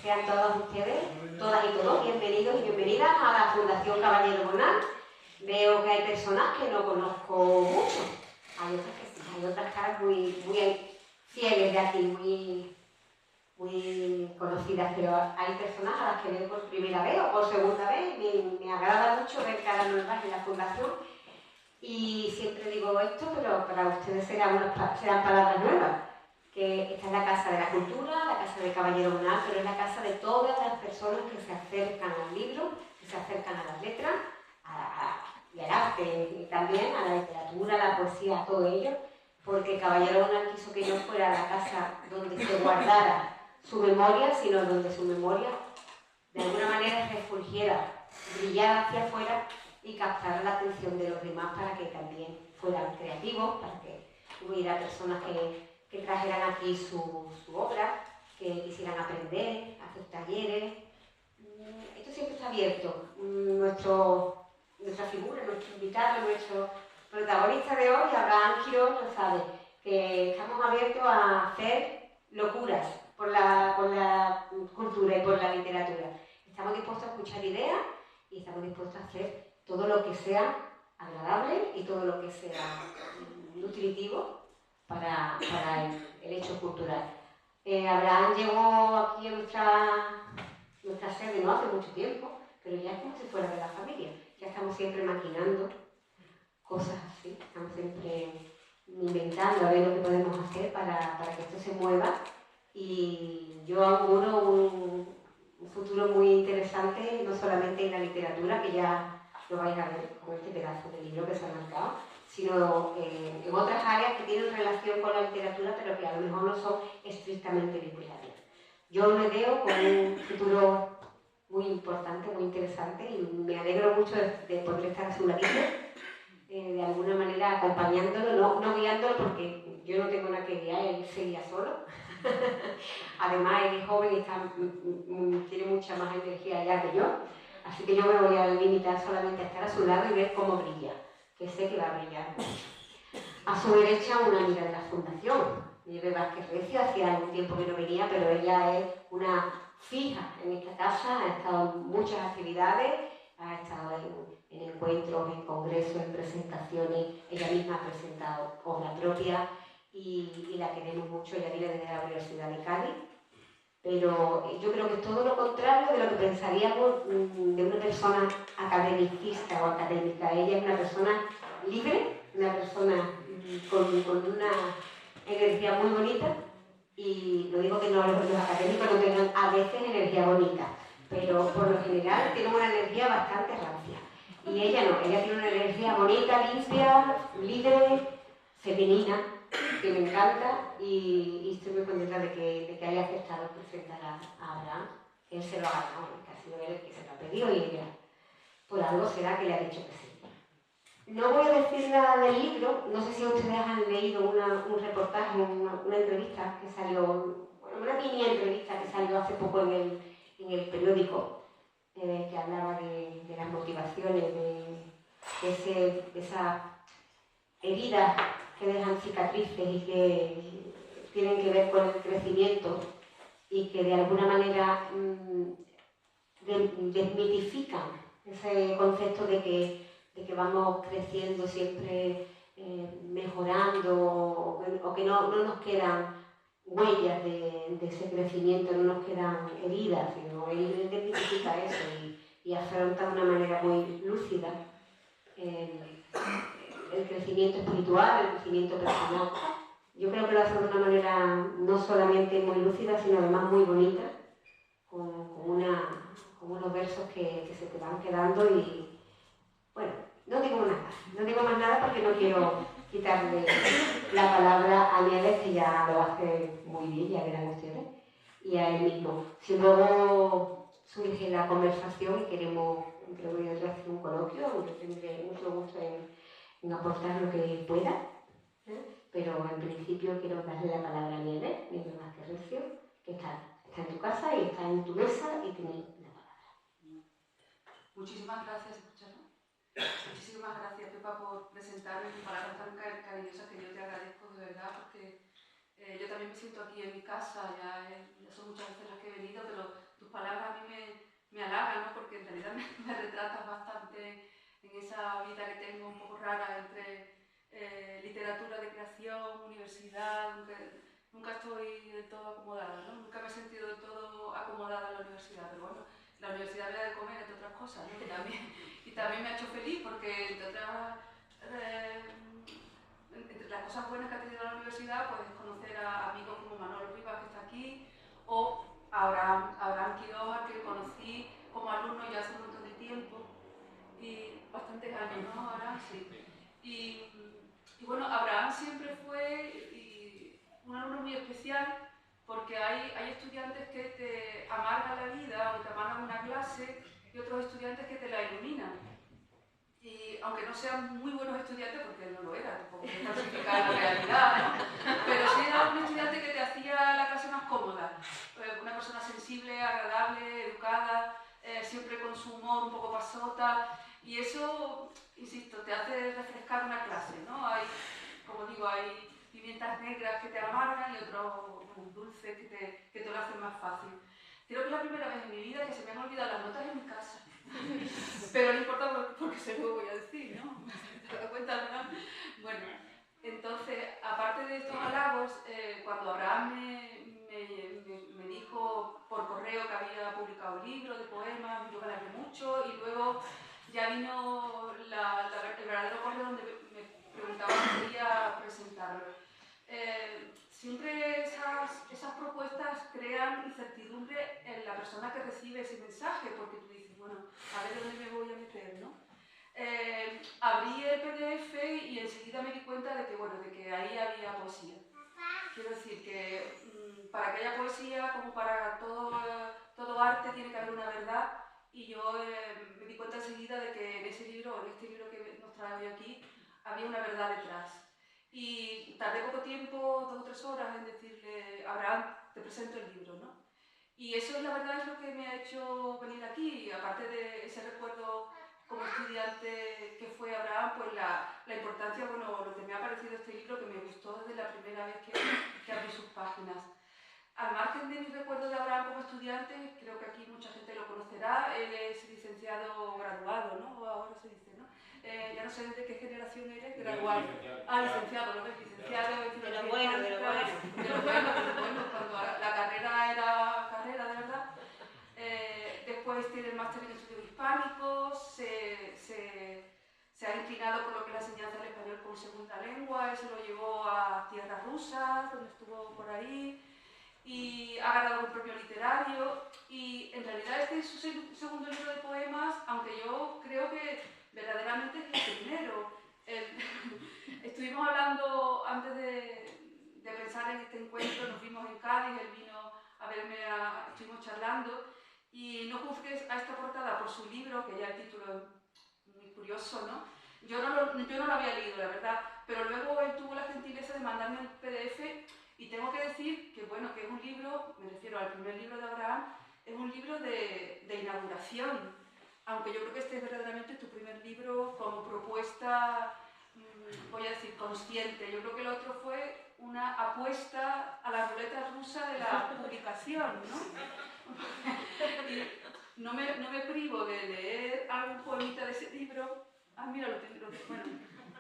Sean todos ustedes, todas y todos, bienvenidos y bienvenidas a la Fundación Caballero Bonal. Veo que hay personas que no conozco mucho, hay otras que sí, hay otras caras muy fieles de aquí, muy conocidas, pero hay personas a las que veo por primera vez o por segunda vez. Me agrada mucho ver caras nuevas en la Fundación y siempre digo esto, pero para ustedes serán palabras nuevas. Que esta es la Casa de la Cultura, la Casa de Caballero Bonal, pero es la casa de todas las personas que se acercan al libro, que se acercan a las letras, y al arte, y también a la literatura, a la poesía, a todo ello, porque Caballero Bonal quiso que no fuera la casa donde se guardara su memoria, sino donde su memoria de alguna manera refulgiera, brillara hacia afuera y captara la atención de los demás para que también fueran creativos, para que hubiera personas que trajeran aquí su obra, que quisieran aprender, hacer talleres. Esto siempre está abierto. Nuestra figura, nuestro invitado, nuestro protagonista de hoy, Abraham Quirós, lo sabe, que estamos abiertos a hacer locuras por la cultura y por la literatura. Estamos dispuestos a escuchar ideas y estamos dispuestos a hacer todo lo que sea agradable y todo lo que sea nutritivo para el hecho cultural. Abraham llegó aquí a nuestra sede no hace mucho tiempo, pero ya es como si fuera de la familia. Ya estamos siempre maquinando cosas así, estamos siempre inventando a ver lo que podemos hacer para que esto se mueva. Y yo auguro un futuro muy interesante, no solamente en la literatura, que ya lo vais a ver con este pedazo de libro que se ha marcado, sino en otras áreas que tienen relación con la literatura, pero que a lo mejor no son estrictamente literarias. Yo me veo con un futuro muy importante, muy interesante, y me alegro mucho de poder estar a su ladito, de alguna manera acompañándolo, no guiándolo, porque yo no tengo nada que guiar, él se guía solo. Además, él es joven y tiene mucha más energía ya que yo, así que yo me voy a limitar solamente a estar a su lado y ver cómo brilla, que sé que va a brillar mucho. A su derecha, una amiga de la Fundación, Nieve Vázquez Recio, hacía algún tiempo que no venía, pero ella es una fija en esta casa, ha estado en muchas actividades, ha estado en encuentros, en congresos, en presentaciones, ella misma ha presentado obra propia y la queremos mucho, ella viene desde la Universidad de Cádiz, pero yo creo que es todo lo contrario de lo que pensaríamos de una persona academicista o académica. Ella es una persona libre, una persona con una energía muy bonita, y lo digo que no, los académicos no tengan a veces energía bonita, pero por lo general tienen una energía bastante rancia. Y ella no, ella tiene una energía bonita, limpia, libre, femenina, que me encanta, y estoy muy contenta de que haya aceptado presentar a Abraham. Él se lo ha ganado, que ha sido él el que se lo ha pedido y ella, por algo será que le ha dicho que sí. No voy a decir nada del libro, no sé si ustedes han leído un reportaje, una entrevista que salió, bueno, una mini entrevista que salió hace poco en el periódico, que hablaba de las motivaciones, de esas heridas que dejan cicatrices y que tienen que ver con el crecimiento y que de alguna manera desmitifican ese concepto de que vamos creciendo siempre, mejorando, o que no nos quedan huellas de ese crecimiento, no nos quedan heridas, sino él desmitifica eso y afronta de una manera muy lúcida el crecimiento espiritual, el crecimiento personal. Yo creo que lo hace de una manera no solamente muy lúcida, sino además muy bonita, con unos versos que se te van quedando. Y bueno, no digo más nada porque no quiero quitarle la palabra a Nieves, que ya lo hace muy bien, ya verán ustedes, y a él mismo. Si luego surge la conversación y queremos entre uno y otro hacer un coloquio, yo tendré mucho gusto en aportar lo que pueda, pero en principio quiero darle la palabra a Nieves Vázquez Recio, que está en tu casa y está en tu mesa y tiene la palabra. Muchísimas gracias, ¿escucharon? Muchísimas gracias, Pepa, por presentarme mis palabras tan cariñosas, que yo te agradezco de verdad, porque yo también me siento aquí en mi casa, ya son muchas veces las que he venido, pero tu palabras a mí me halagan, ¿no? Porque en realidad me retratas bastante en esa vida que tengo un poco rara entre literatura de creación, universidad. Nunca estoy del todo acomodada, ¿no? Nunca me he sentido del todo acomodada en la universidad, pero bueno, la universidad me da de comer, entre otras cosas, ¿no? Y también me ha hecho feliz porque, entre otras, entre las cosas buenas que ha tenido la universidad, pues conocer a amigos como Manolo Rivas, que está aquí, o a Abraham Quiroga, que conocí como alumno ya hace un montón de tiempo, y bastantes años, ¿no? Abraham, sí. Y bueno, Abraham siempre fue un alumno muy especial, porque hay estudiantes que te amargan la vida o te amargan una clase y otros estudiantes que te la iluminan. Y aunque no sean muy buenos estudiantes, porque él no lo era, tampoco me falsificar la realidad, ¿no? Pero sí era un estudiante que te hacía la clase más cómoda. Una persona sensible, agradable, educada, siempre con su humor un poco pasota. Y eso, insisto, te hace refrescar una clase, ¿no? Hay, como digo, hay pimientas negras que te amargan y otros dulces que te lo hacen más fácil. Creo que es la primera vez en mi vida que se me han olvidado las notas en mi casa. Pero no importa porque se lo voy a decir, ¿no? ¿Te das cuenta, verdad? Bueno, entonces, aparte de estos halagos, cuando Abraham me dijo por correo que había publicado un libro de poemas, yo me alegré mucho, y luego ya vino el verdadero correo donde me preguntaba si quería presentarlo. Siempre esas propuestas crean incertidumbre en la persona que recibe ese mensaje, porque tú dices, bueno, a ver dónde me voy a meter, ¿no? Abrí el PDF y enseguida me di cuenta de que, bueno, de que ahí había poesía. Quiero decir que para que haya poesía, como para todo arte, tiene que haber una verdad, y yo me di cuenta enseguida de que en este libro que nos trae hoy aquí, había una verdad detrás. Y tardé poco tiempo, 2 o 3 horas, en decirle, Abraham, te presento el libro, ¿no? Y eso, la verdad, es lo que me ha hecho venir aquí, aparte de ese recuerdo como estudiante que fue Abraham, pues la importancia, bueno, lo que me ha parecido este libro, que me gustó desde la primera vez que abrí sus páginas. Al margen de mi recuerdo de Abraham como estudiante, creo que aquí mucha gente lo conocerá, él es licenciado graduado, ¿no? O ahora se dice, ¿no? Ya no sé de qué generación eres, graduado. Licenciado, ¿no? Licenciado en filología. De lo bueno, de lo bueno. De lo bueno, cuando la carrera era carrera, de verdad. Después tiene el máster en estudios hispánicos, se ha inclinado por lo que es la enseñanza del español como segunda lengua, eso lo llevó a tierras rusas, donde estuvo por ahí, y ha ganado un premio literario, y en realidad este es su segundo libro de poemas, aunque yo creo que verdaderamente es el primero. Estuvimos hablando antes de pensar en este encuentro, nos vimos en Cádiz, él vino a verme, estuvimos charlando, y no juzgues a esta portada por su libro, que ya el título es muy curioso, ¿no? Yo no lo había leído, la verdad, pero luego él tuvo la gentileza de mandarme el PDF, y tengo que decir que, bueno, que es un libro, me refiero al primer libro de Abraham, es un libro de inauguración, aunque yo creo que este es verdaderamente tu primer libro como propuesta, voy a decir, consciente. Yo creo que el otro fue una apuesta a la ruleta rusa de la publicación, ¿no? Y no me privo de leer algún poemita de ese libro. Mira, lo tengo. Bueno,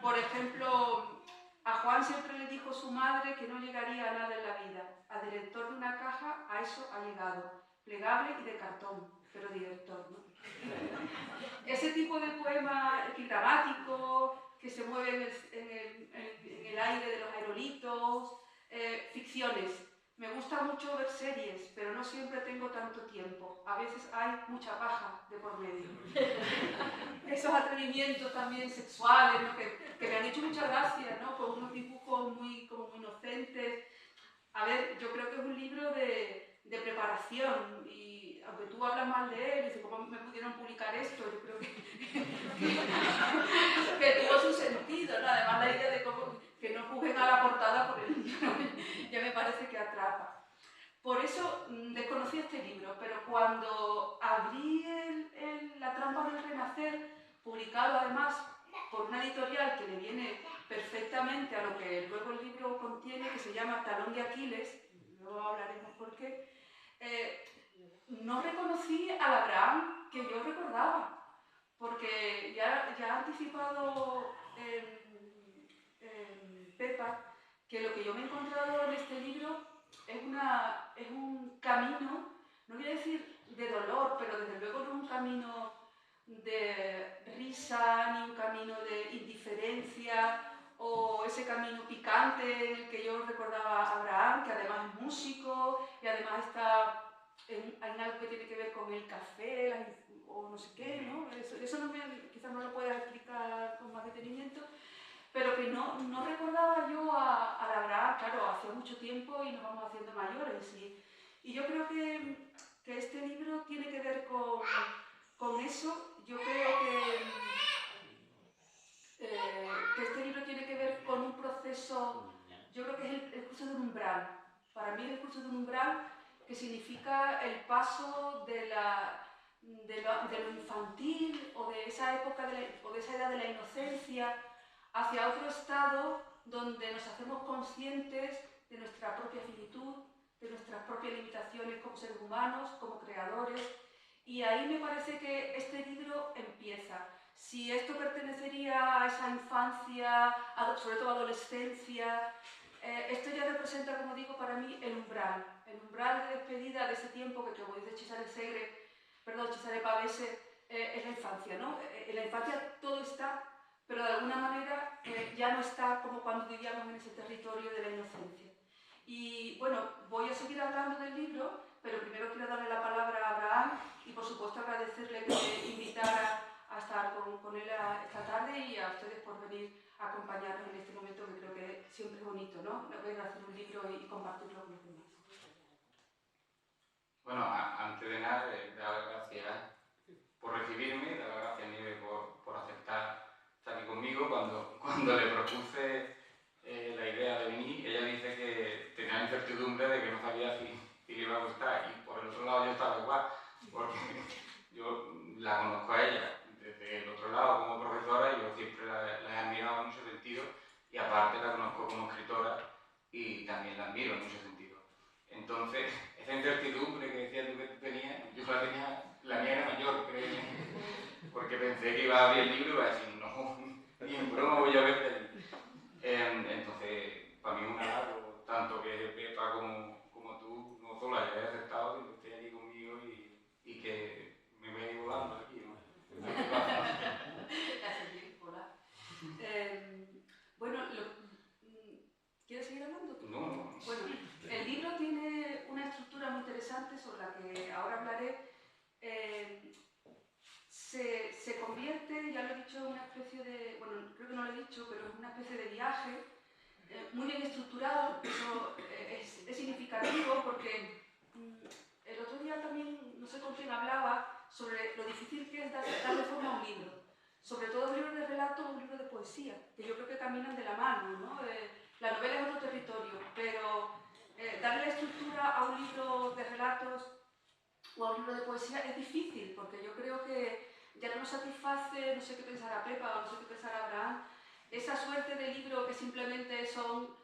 por ejemplo, a Juan siempre le dijo su madre que no llegaría a nada en la vida. A director de una caja, a eso ha llegado. Plegable y de cartón, pero director, ¿no? Ese tipo de poema epigramático que se mueve en el aire de los aerolitos, ficciones. Me gusta mucho ver series, pero no siempre tengo tanto tiempo. A veces hay mucha paja de por medio. Esos atrevimientos también sexuales, ¿no? que me han hecho mucha gracia, ¿no? Con unos dibujos como muy inocentes. A ver, yo creo que es un libro de preparación, y aunque tú hablas mal de él, y dices, ¿cómo me pudieron publicar esto? Yo creo que tuvo su sentido, ¿no? Además la idea de que no juzguen a la portada por el libro, ya me parece que atrapa. Por eso desconocí este libro, pero cuando abrí La trampa del renacer, publicado además por una editorial que le viene perfectamente a lo que luego el libro contiene, que se llama Talón de Aquiles, luego hablaremos por qué, no reconocí al Abraham que yo recordaba, porque ya ha anticipado Pepa que lo que yo me he encontrado en este libro es un camino, no quiero decir de dolor, pero desde luego no un camino de risa, ni un camino de indiferencia, o ese camino picante en el que yo recordaba a Abraham, que además es músico, y además está en algo que tiene que ver con el café, o no sé qué, ¿no? Eso quizás no lo pueda explicar con más detenimiento, pero que no recordaba yo a Abraham, claro, hace mucho tiempo y nos vamos haciendo mayores. Y yo creo que este libro tiene que ver con eso. Yo creo que este libro tiene que ver con un proceso, yo creo que es el curso de un umbral. Para mí es el curso de un umbral que significa el paso de lo infantil o de esa época o de esa edad de la inocencia hacia otro estado donde nos hacemos conscientes de nuestra propia finitud, de nuestras propias limitaciones como seres humanos, como creadores. Y ahí me parece que este libro empieza. Si esto pertenecería a esa infancia, sobre todo adolescencia, esto ya representa, como digo, para mí el umbral de despedida de ese tiempo que, como dice Cesare Pavese, es la infancia, ¿no? En la infancia todo está, pero de alguna manera ya no está como cuando vivíamos en ese territorio de la inocencia. Y bueno, voy a seguir hablando del libro, pero primero quiero darle la palabra a Abraham y por supuesto agradecerle que me invitara a estar con él esta tarde y a ustedes por venir a acompañarnos en este momento que creo que siempre es bonito, ¿no? Poder hacer un libro y compartirlo con los demás. Bueno, antes de nada, dar las gracias por recibirme, dar las gracias a Nieve por aceptar estar aquí conmigo. Cuando le propuse la idea de venir, ella dice que tenía incertidumbre de que no sabía si le iba a gustar, y por el otro lado yo estaba igual, porque yo la conozco a ella desde el otro lado como profesora y yo siempre la he admirado en muchos sentidos, y aparte la conozco como escritora y también la admiro en muchos sentidos. Entonces, esa incertidumbre que decías tú que tenías, yo la mía era mayor, créeme, porque pensé que iba a abrir el libro y iba a decir, no, ni en broma voy a verte allí. Entonces, para mí es un halago, tanto que Pepa como tú no solo hayáis aceptado, sino que estéis aquí conmigo y que me veáis volando aquí, ¿no? Bueno, ¿quieres seguir hablando? No. Bueno, el libro tiene una estructura muy interesante sobre la que ahora hablaré. Se convierte, ya lo he dicho, en una especie de, bueno, creo que no lo he dicho, pero es una especie de viaje muy bien estructurado. Eso es significativo porque el otro día también, no sé con quién hablaba, sobre lo difícil que es darle forma a un libro. Sobre todo un libro de relato o un libro de poesía, que yo creo que caminan de la mano, ¿no? La novela es otro territorio, pero darle estructura a un libro de relatos o a un libro de poesía es difícil, porque yo creo que ya no nos satisface, no sé qué pensará Pepa o no sé qué pensará Abraham, esa suerte de libro que simplemente son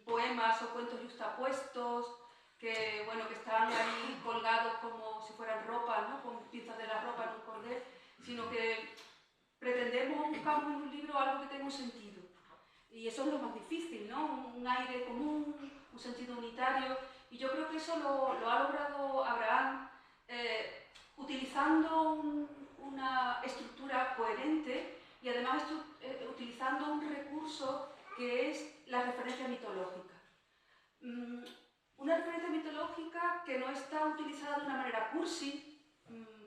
poemas o cuentos justapuestos, que, bueno, que están ahí colgados como si fueran ropa, ¿no? Con pinzas de la ropa en un cordel, sino que pretendemos buscar en un libro algo que tenga un sentido. Y eso es lo más difícil, ¿no? Un aire común, un sentido unitario. Y yo creo que eso lo ha logrado Abraham utilizando una estructura coherente y además utilizando un recurso que es la referencia mitológica. Una referencia mitológica que no está utilizada de una manera cursi,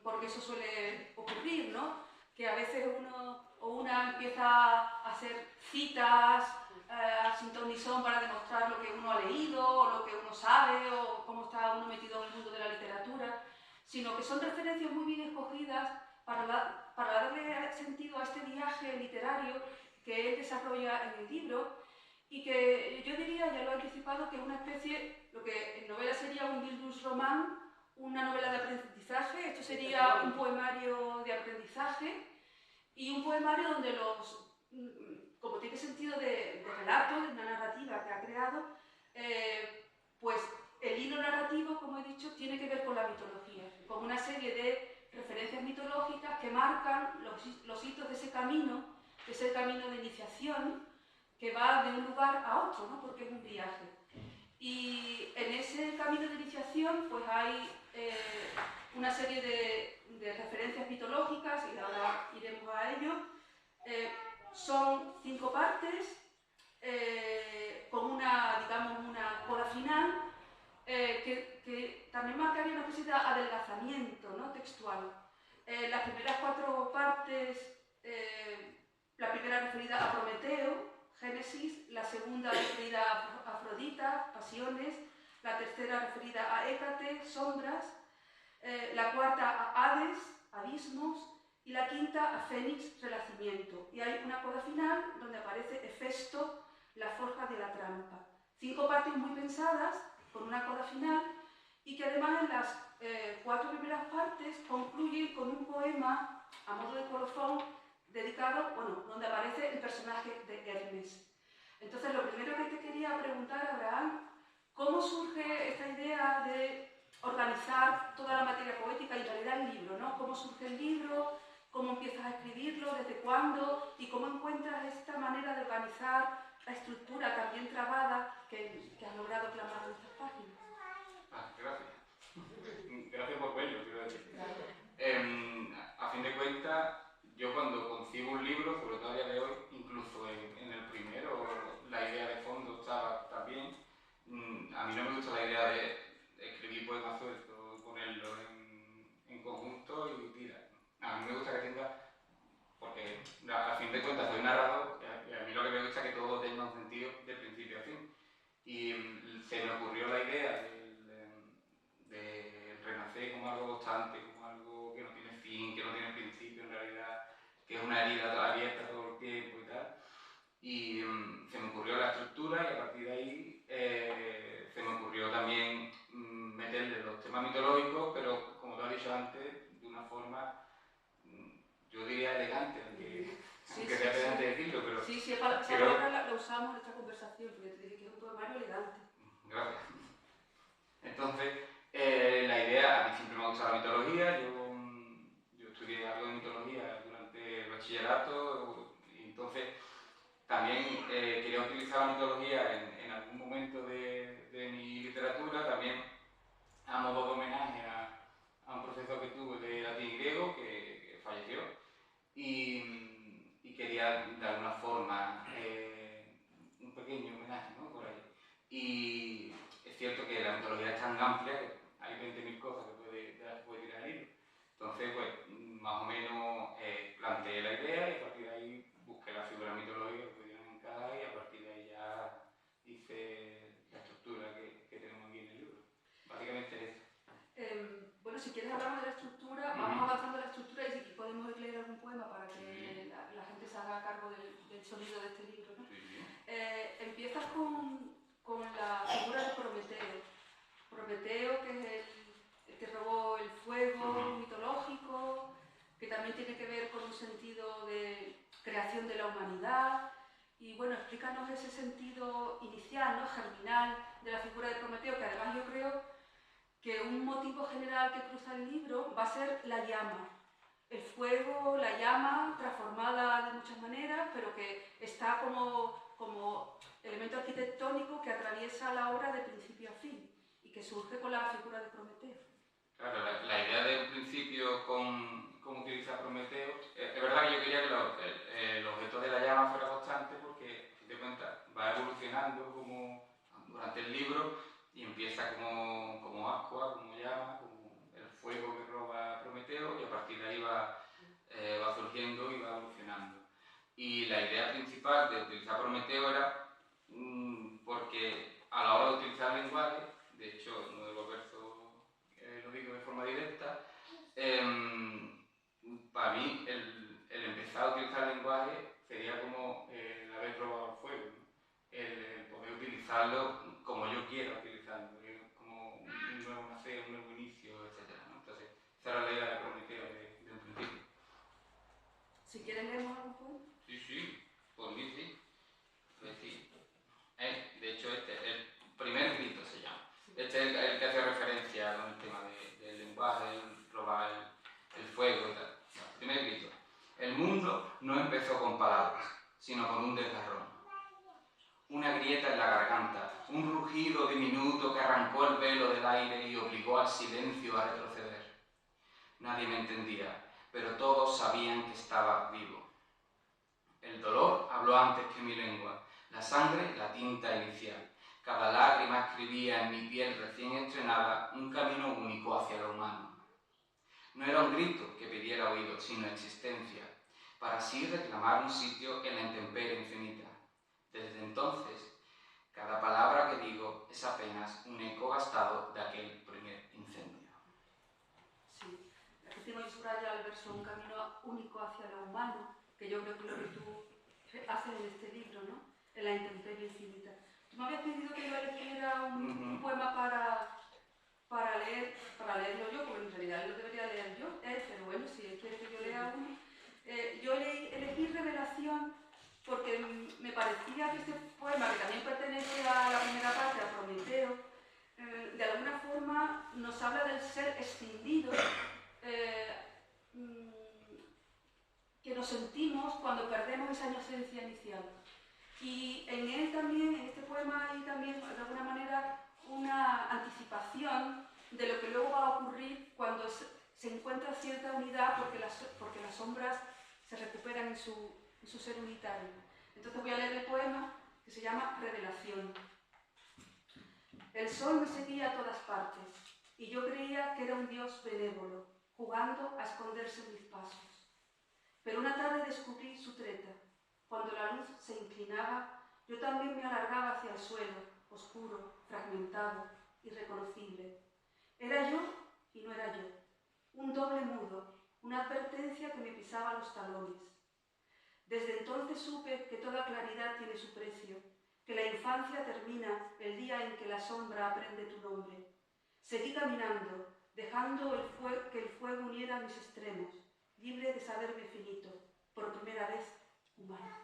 porque eso suele ocurrir, ¿no? Que a veces uno o una empieza a hacer citas sin ton ni son para demostrar lo que uno ha leído o lo que uno sabe o cómo está uno metido en el mundo de la literatura, sino que son referencias muy bien escogidas para darle sentido a este viaje literario que él desarrolla en el libro y que yo diría, ya lo he anticipado, que es una especie, lo que en novela sería un Bildungsroman, una novela de aprendizaje. Esto sería un poemario de aprendizaje y un poemario donde como tiene sentido de relato, de una narrativa que ha creado, pues el hilo narrativo, como he dicho, tiene que ver con la mitología. serie de referencias mitológicas que marcan los hitos de ese camino, que es el camino de iniciación, que va de un lugar a otro, ¿no? Porque es un viaje. Y en ese camino de iniciación pues hay una serie de referencias mitológicas, y ahora iremos a ello. Son 5 partes, con una, digamos, una coda final, que también marcaría una especie de adelgazamiento, ¿no? Textual. Las primeras 4 partes, la primera referida a Prometeo, Génesis, la segunda referida a Afrodita, Pasiones, la tercera referida a Hécate, Sombras, la cuarta a Hades, Abismos, y la quinta a Fénix, Renacimiento. Y hay una coda final donde aparece Hefesto, la forja de la trampa. 5 partes muy pensadas, con una coda final, y que además en las 4 primeras partes concluyen con un poema a modo de colofón dedicado, bueno, donde aparece el personaje de Hermes. Entonces, lo primero que te quería preguntar, Abraham, ¿cómo surge esta idea de organizar toda la materia poética y en realidad el libro, ¿no? ¿Cómo surge el libro? ¿Cómo empiezas a escribirlo? ¿Desde cuándo? ¿Y cómo encuentras esta manera de organizar la estructura también trabada que has logrado plasmar en estas páginas? Gracias. Gracias por verlo, quiero decir. A fin de cuentas, yo cuando concibo un libro, sobre todo a día de hoy, incluso en el primero, la idea de fondo estaba también. A mí no me gusta la idea de escribir poemas sueltos, ponerlo en conjunto y tirar. A mí me gusta que tenga, porque a fin de cuentas soy narrador, y a mí lo que me gusta es que todo tenga un sentido de principio a fin. Y se me ocurrió la idea de renacer como algo constante, como algo que no tiene fin, que no tiene principio en realidad, que es una herida abierta todo el tiempo y tal. Y se me ocurrió la estructura, y a partir de ahí se me ocurrió también meterle los temas mitológicos, pero como te he dicho antes, de una forma, yo diría elegante, aunque sea pedante decirlo, pero... Sí, esa palabra la usamos en esta conversación, porque te dije que es un poemario elegante. Gracias. Entonces, la idea, a mí siempre me ha gustado la mitología, yo estudié algo de mitología durante el bachillerato, y entonces también quería utilizar la mitología en algún momento de mi literatura, también a modo de homenaje a un profesor que tuve de latín y griego que falleció, y quería de alguna forma un pequeño homenaje, ¿no? Por ahí. Y es cierto que la mitología es tan amplia que hay 20.000 cosas de las que puede tirar el libro. Entonces, pues, más o menos planteé la idea, y a partir de ahí busqué las figuras mitológicas que pudieran encajar, y a partir de ahí ya hice la estructura que tenemos aquí en el libro. Básicamente es eso. Bueno, si quieres hablamos de la estructura, vamos avanzando en la estructura, y si podemos leer algún poema para que la gente se haga cargo del sonido de este libro, ¿no? Empiezas con la figura de Prometeo. Prometeo, que es el que robó el fuego mitológico, que también tiene que ver con un sentido de creación de la humanidad. Y bueno, explícanos ese sentido inicial, ¿no? Germinal de la figura de Prometeo, que además yo creo que un motivo general que cruza el libro va a ser la llama. El fuego, la llama, transformada de muchas maneras, pero que está como elemento arquitectónico que atraviesa la obra de principio a fin, y que surge con la figura de Prometeo. Claro, la idea de un principio con utilizar Prometeo, es verdad que yo quería que el objeto de la llama fuera constante, porque, si te cuentas, va evolucionando como durante el libro, y empieza como ascua, como llama, como el fuego que roba Prometeo, y a partir de ahí va surgiendo y va evolucionando. Y la idea principal de utilizar Prometeo era porque a la hora de utilizar el lenguaje, de hecho, uno de los versos lo digo de forma directa, para mí el empezar a utilizar el lenguaje sería como el haber probado el fuego, ¿no? El poder utilizarlo como yo quiera utilizarlo, como un nuevo nacer, un nuevo inicio, etc., ¿no? Entonces, esa era la idea de Prometeo de un principio. Si quieres leemos algún poema. Sí, por mí sí. Pues sí. De hecho, el primer grito se llama. Este es el que hace referencia con el tema del lenguaje, el robar El mundo no empezó con palabras, sino con un desgarrón. Una grieta en la garganta, un rugido diminuto que arrancó el velo del aire y obligó al silencio a retroceder. Nadie me entendía, pero todos sabían que estaba vivo. El dolor habló antes que mi lengua, la sangre la tinta inicial. Cada lágrima escribía en mi piel recién estrenada un camino único hacia lo humano. No era un grito que pidiera oído, sino existencia, para así reclamar un sitio en la intemperie infinita. Desde entonces, cada palabra que digo es apenas un eco gastado de aquel primer incendio. Sí, aquí tengo yo subrayado el verso un camino único hacia lo humano, que yo creo que es lo que tú haces en este libro, ¿no? En la intemperie infinita. Tú me habías pedido que yo eligiera un poema para leerlo yo, porque en realidad lo debería leer yo, pero bueno, si él quiere que yo lea uno. Yo elegí Revelación porque me parecía que este poema, que también pertenece a la primera parte, a Prometeo, de alguna forma nos habla del ser escindido que nos sentimos cuando perdemos esa inocencia inicial. Y en él también, en este poema, hay también de alguna manera una anticipación de lo que luego va a ocurrir cuando se encuentra cierta unidad porque las sombras se recuperan en su ser unitario. Entonces voy a leer el poema que se llama Revelación. El sol me seguía a todas partes y yo creía que era un Dios benévolo, jugando a esconderse en mis pasos. Pero una tarde descubrí su treta. Cuando la luz se inclinaba, yo también me alargaba hacia el suelo, oscuro, fragmentado, irreconocible. Era yo y no era yo. Un doble mudo, una advertencia que me pisaba los talones. Desde entonces supe que toda claridad tiene su precio, que la infancia termina el día en que la sombra aprende tu nombre. Seguí caminando, dejando que el fuego uniera mis extremos, libre de saberme finito, por primera vez humano.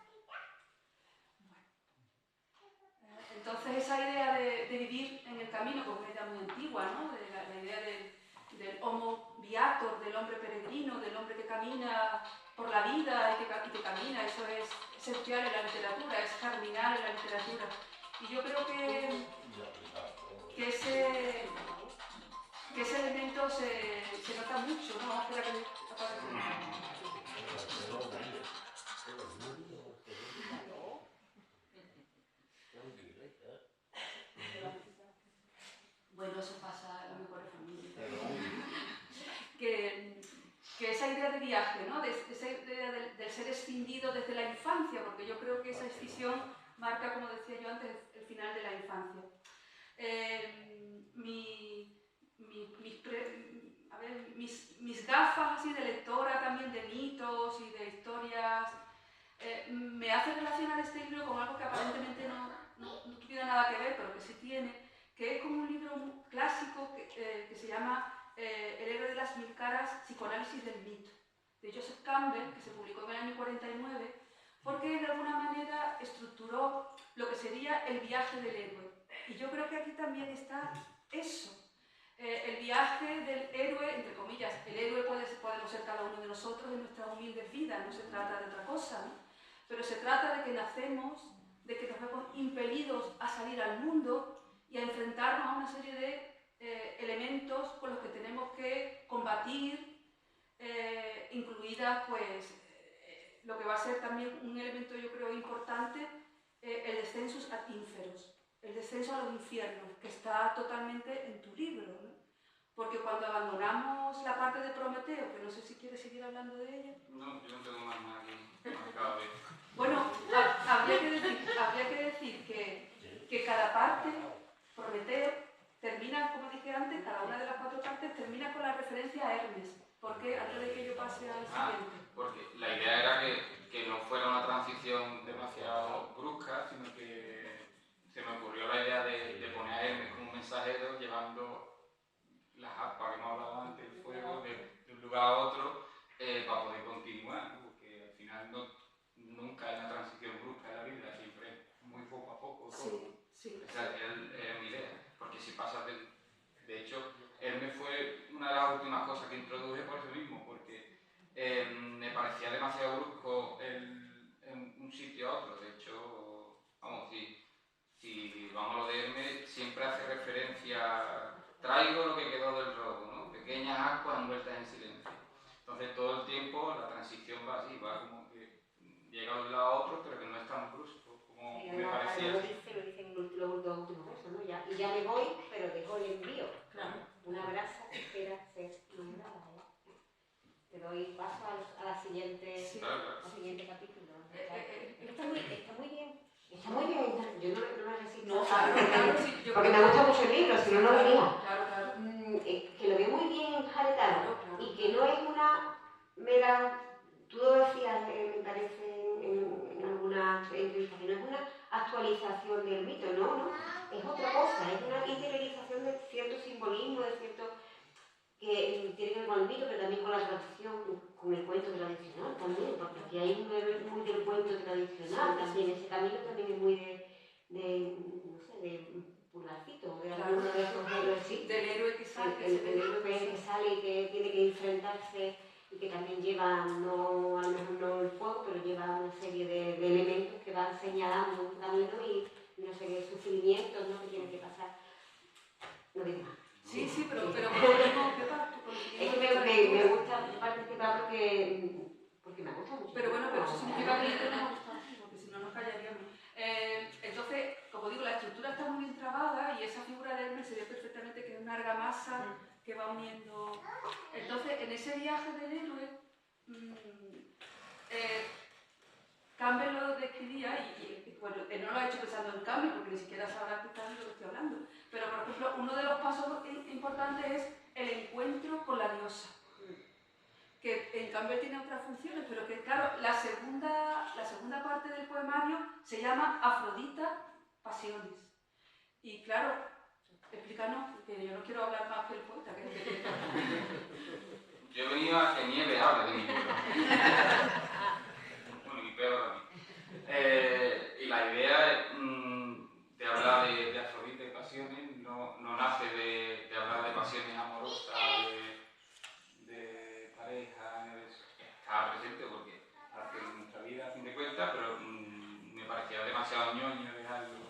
Entonces esa idea de vivir en el camino, como una idea muy antigua, ¿no? De la idea del homo viator, del hombre peregrino, del hombre que camina por la vida y que camina, eso es esencial en la literatura, es germinal en la literatura. Y yo creo que ese elemento se nota mucho, ¿no? Espera que aparezca. Bueno, eso pasa en las mejores familias. que esa idea de viaje, ¿no? Esa idea del ser escindido desde la infancia, porque yo creo que esa escisión marca, como decía yo antes, el final de la infancia. Mis gafas así de lectora también de mitos y de historias me hace relacionar este libro con algo que aparentemente no tuviera nada que ver, pero que sí tiene, que es como un libro clásico que se llama El héroe de las mil caras, psicoanálisis del mito, de Joseph Campbell, que se publicó en el año 49, porque de alguna manera estructuró lo que sería el viaje del héroe. Y yo creo que aquí también está eso. El viaje del héroe, entre comillas, el héroe podemos ser cada uno de nosotros en nuestra humilde vida, no se trata de otra cosa, ¿no? Pero se trata de que nacemos, de que nos vemos impelidos a salir al mundo y a enfrentarnos a una serie de elementos con los que tenemos que combatir, incluida pues lo que va a ser también un elemento yo creo importante, el descensus ad inferos, el descenso a los infiernos, que está totalmente en tu libro, ¿no? Porque cuando abandonamos la parte de Prometeo, que no sé si quieres seguir hablando de ella. No, yo no tengo más nada aquí marcado. Bueno, habría que decir que cada parte, Prometeo, termina, como dije antes, cada una de las cuatro partes termina con la referencia a Hermes. ¿Por qué? Antes de que yo pase al siguiente. Porque la idea era que no fuera una transición demasiado brusca, sino que se me ocurrió la idea de poner a Hermes como un mensajero llevando las aspas que hemos hablado antes, el fuego, de un lugar a otro, para poder continuar, ¿no? Porque al final nunca hay una transición brusca de la vida, siempre es muy poco a poco. Sí. Esa es mi idea, porque si pasas de hecho, Hermes fue una de las últimas cosas que introduje por eso mismo, porque me parecía demasiado Entonces todo el tiempo la transición va así, va como que llega de un lado a otro, pero que no es tan brusco como Sí, me parecía. lo dicen los dos últimos versos, ¿no? Ya, y ya me voy, pero dejo el envío. Claro. Una brasa que espera ser nombrada. Te doy paso a la siguiente, Sí. al siguiente capítulo. Está muy bien. Está muy bien. Yo no me resisto. No, claro, sí, yo porque creo me gusta mucho el libro, si no, no lo leía. Claro. Que lo veo muy bien enjaretado. Claro. Y que no es una mera. Tú lo decías, me parece, en alguna entrevista, que no es una actualización del mito, no. Es otra cosa, es una interiorización de cierto simbolismo, de cierto. Que tiene que ver con el mito, pero también con la tradición, con el cuento tradicional también, porque aquí hay un bebé muy del cuento tradicional también, ese camino también es muy no sé, de Pulgarcito, de alguno de esos héroes, sí. Del héroe que sale, El héroe que sale y que tiene que enfrentarse y que también lleva, a lo mejor no el fuego, pero lleva una serie de elementos que van señalando un camino y una serie de sufrimientos, ¿no?, que tiene que pasar. No digo más. Sí, pero conseguimos, Pepa, Es que me gusta participar porque me gusta mucho. Pero bueno, pero eso significa que te nos gusta, porque si no nos callaríamos. Entonces, como digo, la estructura está muy bien trabada y esa figura de Hermes se ve perfectamente que es una argamasa que va uniendo. Entonces, en ese viaje del héroe, Campbell lo describía y bueno, él no lo ha hecho pensando en Campbell porque ni siquiera sabrá qué tal de lo que estoy hablando. Pero, por ejemplo, uno de los pasos importantes es el encuentro con la diosa. Que en Campbell tiene otras funciones, pero que claro, la segunda parte del poemario se llama Afrodita Pasiones. Y claro, explícanos, porque yo no quiero hablar más que el poeta, que es el que... Yo he venido a que Nieve hable de mi libro. Bueno, mi perro también. Y la idea de hablar de Afrodita y pasiones no nace de hablar de pasiones amorosas, de pareja, ni de eso. Estaba presente porque parte de nuestra vida a fin de cuentas, pero me parecía demasiado ñoño dejarlo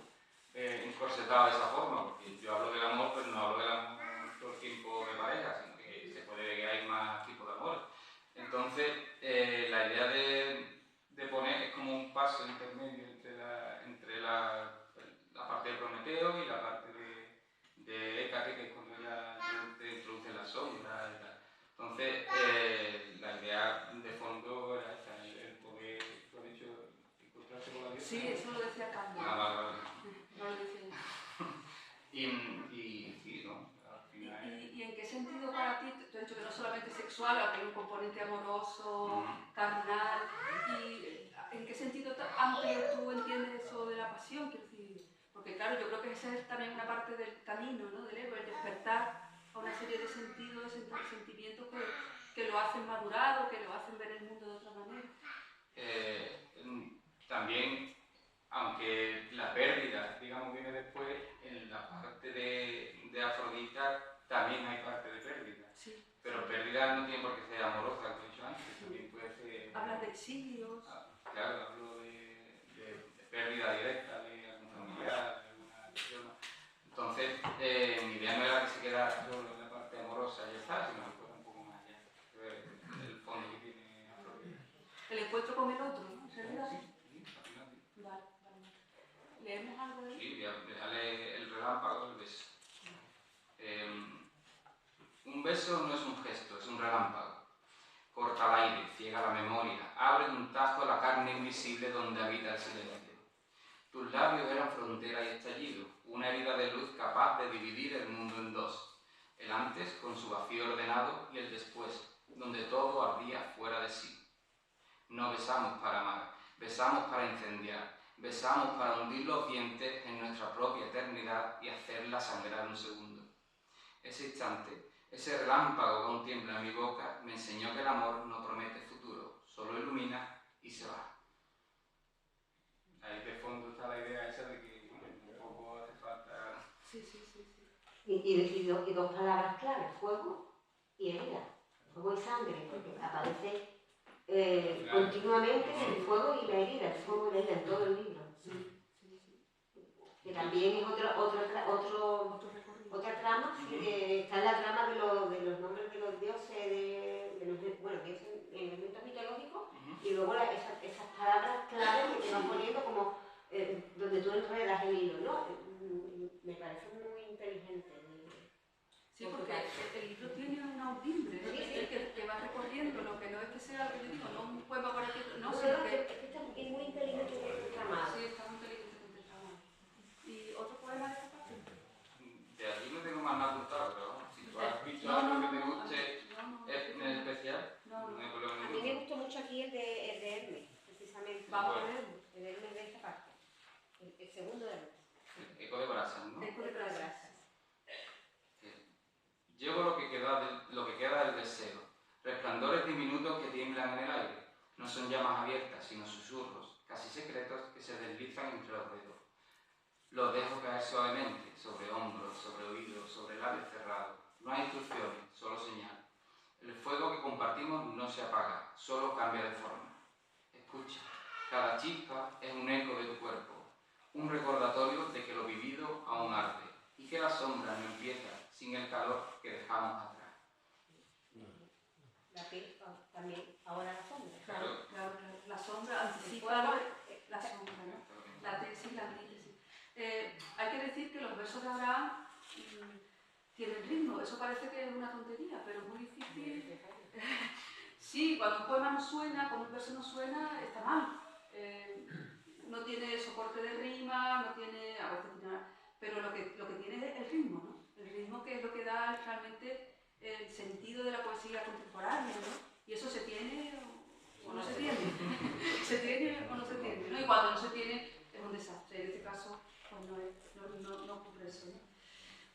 encorsetado de esa forma, porque yo hablo del amor, pero no hablo del amor todo el tiempo de pareja, sino que se puede ver que hay más tipos de amor. Entonces, la idea de poner es como un paso intermedio entre la parte de Prometeo y la parte de Hécate, que es cuando ya te introduce la sombra y tal. Entonces, la idea de fondo era esta, el poder, lo he dicho, encontrarse con la diosa. Sí, eso lo decía Campbell. Vale. No lo decía yo. Y sí, ¿no? Al final ¿Y en qué sentido para ti, tú has dicho que no solamente sexual, aunque hay un componente amoroso, carnal, y en qué sentido amplio tú entiendes eso de la pasión? Quiero decir, porque claro, yo creo que esa es también una parte del camino, ¿no?, del héroe, el despertar a una serie de sentidos, de sentimientos que lo hacen madurar o que lo hacen ver el mundo de otra manera. También, aunque la pérdida, digamos, viene después, en la parte de Afrodita también hay parte de pérdida. Sí. Pero pérdida no tiene por qué ser amorosa, como he dicho antes, también puede ser... Hablas de exilios. Claro, hablo de pérdida directa de algún familiar, de alguna persona. Entonces, mi idea no era que se quedara solo en la parte amorosa y ya está, sino que fuera un poco más allá, el fondo que tiene Afrodita. El encuentro con el otro, ¿no? ¿Sería? Sí, al final sí. Vale. ¿Leemos algo de él? Sí, déjale el relámpago del beso. Un beso no es un gesto, es un relámpago. Corta el aire, ciega la memoria, abre de un tajo la carne invisible donde habita el silencio. Tus labios eran frontera y estallido, una herida de luz capaz de dividir el mundo en dos. El antes, con su vacío ordenado, y el después, donde todo ardía fuera de sí. No besamos para amar, besamos para incendiar, besamos para hundir los dientes en nuestra propia eternidad y hacerla sangrar un segundo. Ese instante, ese relámpago que aún tiembla en mi boca, me enseñó que el amor no promete futuro, solo ilumina y se va. Ahí de fondo está la idea esa de que un poco hace falta... Sí. Y dos palabras claves, fuego y herida. Fuego y sangre, porque aparece continuamente el fuego y la herida, el fuego y la herida en todo el libro. Que también es otra trama, sí, está en la trama de los nombres de los dioses, bueno, dioses y luego esas palabras claves que te van poniendo como donde tú enredas el hilo, ¿no? Me parece muy inteligente. Sí, porque el libro tiene un audimbre, ¿no? Sí. Que va recorriendo, lo que no es que sea lo que yo digo, no un poema por aquí, no, No, sino que... es que está muy inteligente tramado. Sí, está muy inteligente tramado. ¿Y otro poema de esta parte? De aquí no tengo más nada apuntado, pero vamos, si tú has visto No, algo no, que te no, guste en especial, no hay problema A mí me ninguno. gustó mucho aquí el de Hermes, precisamente. Vamos a ver. El de Hermes de esta parte. El segundo de Hermes. Eco de brasas, ¿no? Eco de brasas. Llevo lo que queda del deseo, resplandores diminutos que tiemblan en el aire. No son llamas abiertas, sino susurros, casi secretos, que se deslizan entre los dedos. Los dejo caer suavemente, sobre hombros, sobre oídos, sobre labios cerrados. No hay instrucciones, solo señal. El fuego que compartimos no se apaga, solo cambia de forma. Escucha, cada chispa es un eco de tu cuerpo, un recordatorio de que lo vivido aún arde, y que la sombra no empieza sin el calor que dejamos atrás. La piel también, ahora la sombra. Claro. Claro, la sombra anticipa la sombra, ¿no? La tesis, la antítesis. Hay que decir que los versos de Abraham tienen ritmo. Eso parece que es una tontería, pero es muy difícil. Sí, cuando un poema no suena, cuando un verso no suena, está mal. No tiene soporte de rima, no tiene... A veces tiene, pero lo que tiene es el ritmo, ¿no? El ritmo que es lo que da realmente el sentido de la poesía contemporánea, ¿no? Y eso se tiene o no se tiene. Se tiene o no se tiene, ¿no? Y cuando no se tiene es un desastre. En este caso, pues no ocurre eso, ¿no?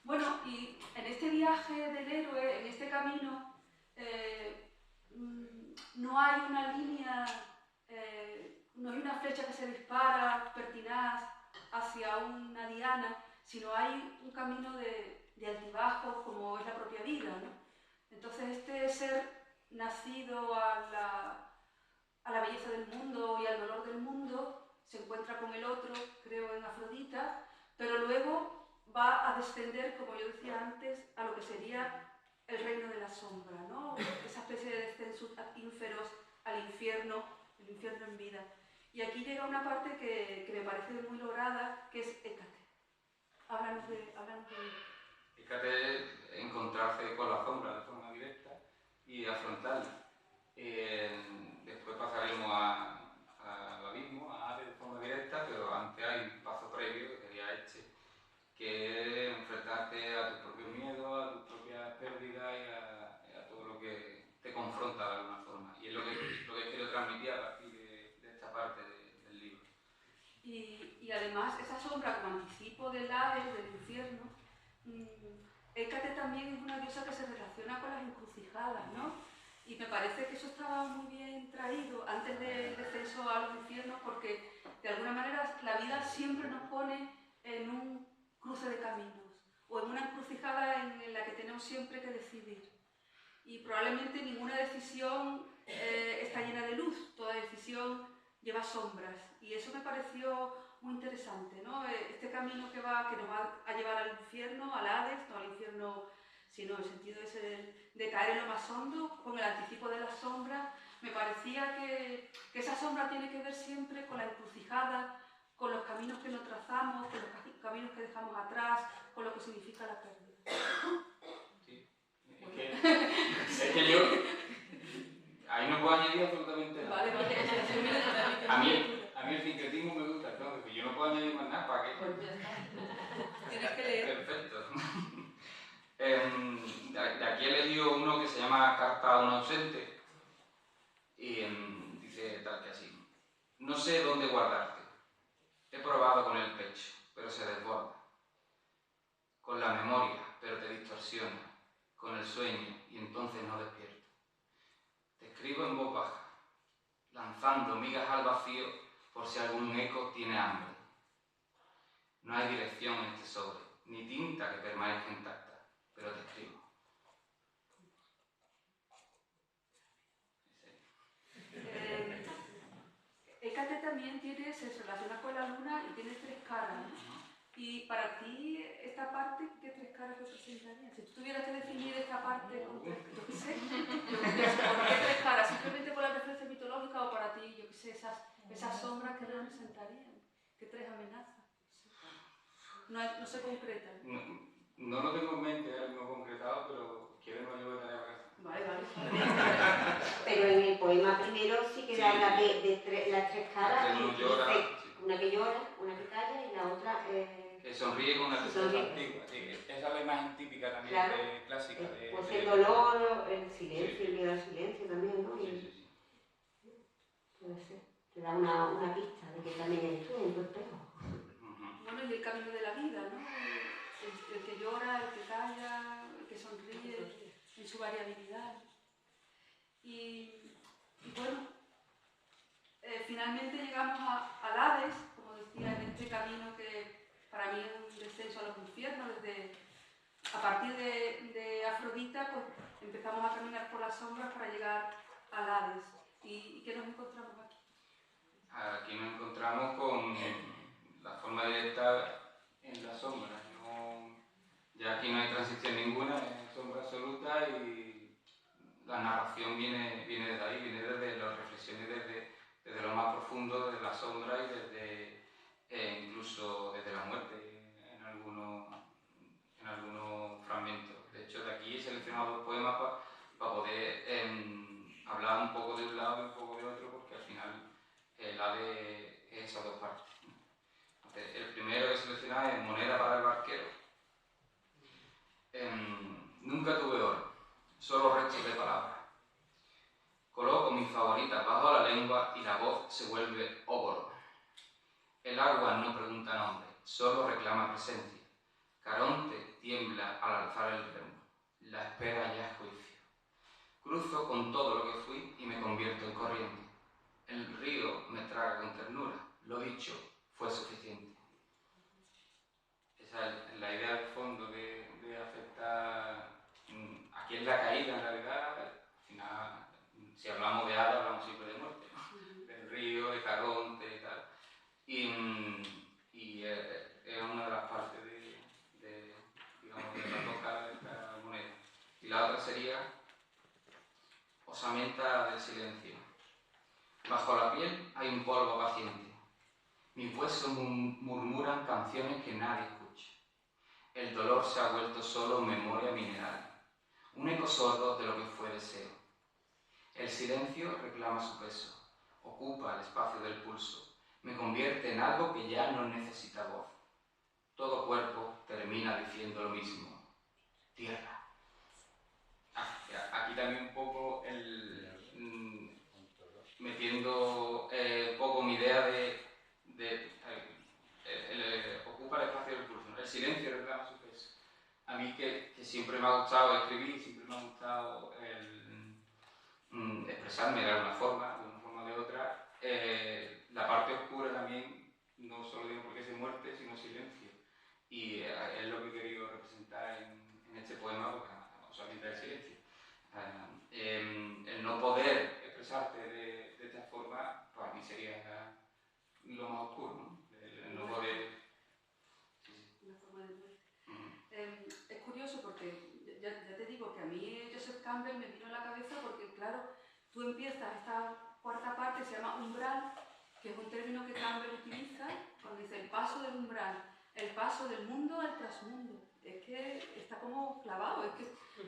Bueno, y en este viaje del héroe, en este camino, no hay una línea, no hay una flecha que se dispara pertinaz hacia una diana, sino hay un camino de altibajos como es la propia vida, ¿no? Entonces este ser nacido a la belleza del mundo y al dolor del mundo se encuentra con el otro, creo en Afrodita, pero luego va a descender, como yo decía antes, a lo que sería el reino de la sombra, ¿no? Esa especie de descensus ad inferos al infierno, el infierno en vida. Y aquí llega una parte que me parece muy lograda, que es Hécate. Háblanos de Hécate es encontrarse con la sombra de forma directa y afrontarla. Después pasaremos al abismo, a Hades de forma directa, pero antes hay un paso previo, que sería este, que es enfrentarte a tus propios miedos, a tus propias pérdidas y a todo lo que te confronta de alguna forma. Y es lo que quiero transmitir a partir de esta parte del libro. Y además esa sombra como anticipo del Hades, del infierno, Hécate también es una diosa que se relaciona con las encrucijadas, ¿no? Y me parece que eso estaba muy bien traído antes del descenso a los infiernos, porque de alguna manera la vida siempre nos pone en un cruce de caminos o en una encrucijada en la que tenemos siempre que decidir. Y probablemente ninguna decisión está llena de luz, toda decisión lleva sombras. Y eso me pareció muy interesante, ¿no? Este camino que nos va a llevar al infierno, al Hades, no al infierno, sino el sentido ese de caer en lo más hondo, con el anticipo de la sombra. Me parecía que esa sombra tiene que ver siempre con la encrucijada, con los caminos que nos trazamos, con los caminos que dejamos atrás, con lo que significa la pérdida. Sí. Es que yo ahí no puedo añadir absolutamente nada. Vale. A mí el sincretismo me gusta, entonces si yo no puedo añadir más nada, ¿para qué? Pues ya está. Tienes que leer. Perfecto. De aquí he leído uno que se llama Carta a un ausente y dice tal que así: no sé dónde guardarte, he probado con el pecho, pero se desborda, con la memoria, pero te distorsiona, con el sueño y entonces no despierto. Te escribo en voz baja, lanzando migas al vacío por si algún eco tiene hambre. No hay dirección en este sobre, ni tinta que permanezca intacta, pero te escribo. Hécate también se relaciona con la luna y tiene 3 caras, ¿no? Y para ti, esta parte, ¿qué 3 caras representaría? Si tú tuvieras que definir esta parte con 3, yo qué sé, ¿por qué 3 caras? ¿Simplemente por la referencia mitológica o para ti sombras que representarían? ¿Qué tres amenazas? No se concretan. No lo tengo en mente ahora mismo concretado, pero quiero no llevar tarea para casa. Vale. Pero en el poema primero sí que da las tres caras, y llora, dice una que llora, una que calla y la otra que sonríe con una tristeza antigua. Esa es la imagen típica también, claro, clásica. Pues el dolor, el silencio, el miedo al silencio también, ¿no? Sí. Puede ser. Te da una pista de que también eres tú en tu espejo. Bueno, y el camino de la vida, ¿no? El que llora, el que calla, el que sonríe, en su variabilidad. Y bueno, finalmente llegamos al Hades, como decía, en este camino que para mí es un descenso a los infiernos. A partir de Afrodita, pues empezamos a caminar por las sombras para llegar al Hades. ¿Y qué nos encontramos aquí? Aquí nos encontramos con la forma directa en las sombras. Ya aquí no hay transición ninguna, es sombra absoluta, y la narración viene desde ahí, viene desde las reflexiones, desde lo más profundo de la sombra y desde incluso desde la muerte en algunos fragmentos. De hecho, de aquí he seleccionado dos poemas para poder hablar un poco de un lado y un poco de otro, porque al final el Hades es esas dos partes. Entonces, el primero que he seleccionado es Moneda para el barquero. Nunca tuve oro, solo restos de palabras. Coloco mis favoritas bajo la lengua y la voz se vuelve óbolo. El agua no pregunta nombre, solo reclama presencia. Caronte tiembla al alzar el remo. La espera ya es juicio. Cruzo con todo lo que fui y me convierto en corriente. El río me traga con ternura. Lo dicho fue suficiente. Esa es la idea de fondo de aceptar. Aquí es la caída, en realidad. Al final, si hablamos de Hades, hablamos siempre de muerte, ¿no? Del río, de Caronte y tal. Y es una de las partes digamos, de las dos caras de esta moneda. Y la otra sería osamenta del silencio. Bajo la piel hay un polvo paciente. Mis huesos murmuran canciones que nadie escucha. El dolor se ha vuelto solo memoria mineral, un eco sordo de lo que fue deseo. El silencio reclama su peso, ocupa el espacio del pulso, me convierte en algo que ya no necesita voz. Todo cuerpo termina diciendo lo mismo: tierra. Aquí también un poco metiendo un poco mi idea ocupa el espacio del pulso, ¿no? El silencio reclama su peso. A mí que siempre me ha gustado escribir, siempre me ha gustado expresarme de alguna forma, o de otra, la parte oscura también, no solo digo porque es muerte, sino silencio. Y es lo que he querido representar en este poema, porque solamente el silencio. El no poder expresarte de esta forma, para mí sería lo más oscuro, ¿no? El no poder. Una forma de muerte. Es curioso porque ya te digo que a mí Joseph Campbell me vino a la cabeza porque, claro, tú empiezas esta cuarta parte, se llama umbral, que es un término que Campbell utiliza cuando dice el paso del umbral, el paso del mundo al trasmundo. Es que está como clavado,